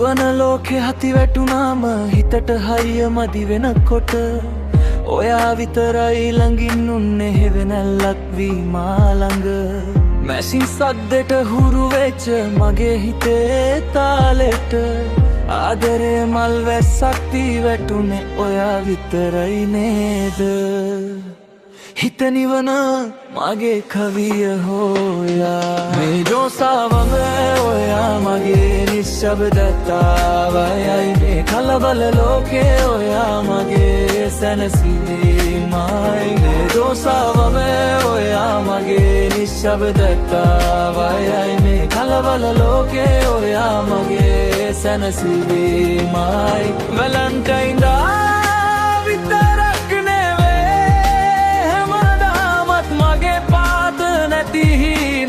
නිවන ලෝකෙ හති වැටුනාම හිතට හරිය මදි වෙනකොට ඔයා විතරයි ළඟින් උන්නේ හෙවෙනැල්ලක් වී මා ළඟ මැසින් සද්දෙට හුරු වෙච්ච මගේ හිතේ තාලෙට ආදරේ මල් වැස්සක් වී වැටුනේ ඔයා විතරයි නේද හිත නිවන මගේ කවිය හොයා මේ ජෝසාවම ඔයා මගේ නිශ්ශබ්දතාවයයි මේ කලබල ලෝකේ ඔයා මගේ සැනසීමයි මේ ජෝසාවම ඔයා මගේ නිශ්ශබ්දතාවයයි මේ කලබල ලෝකේ ඔයා මගේ සැනසීමයි වැලන්ටයින් දා විතරක්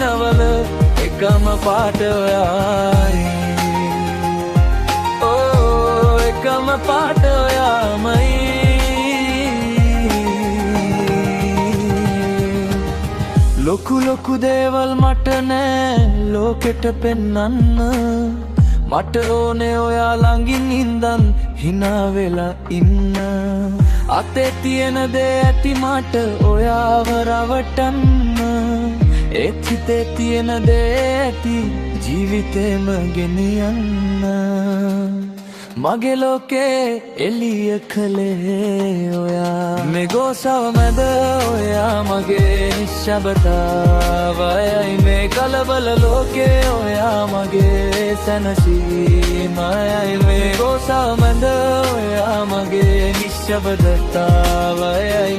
නවල එකම පාට ඔයායි ඕ එකම පාට ඔයාමයි ලොකු ලොකු දේවල් මට නෑ ලෝකෙට පෙන්නන්න මට ඕනේ ඔයා ළඟින් ඉඳන් හිනා වෙලා ඉන්න අතේ තියෙන දේ ඇති මට ඔයාව රවටන්න ඒත් හිතේ තියෙන දේ ඇති ජීවිතේම ගෙනියන්න මගේ ලෝකේ එළිය කළේ ඔයා මේ ගෝසාව මැද ඔයා මගේ නිශ්ශබ්දතාවයයි මේ කලබල ලෝකේ ඔයා මගේ සැනසීමයි මේ ගෝසාව මැද ඔයා මගේ නිශ්ශබ්දතාවයයි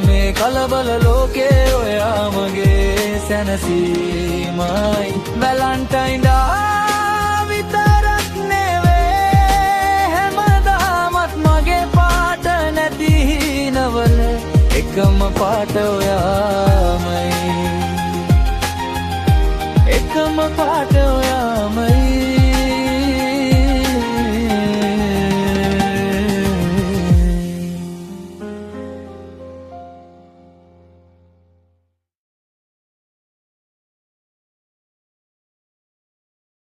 මේ කලබල ලෝකේ ඔයා මගේ සැනසීමයි වැලන්ටයින් ඩේ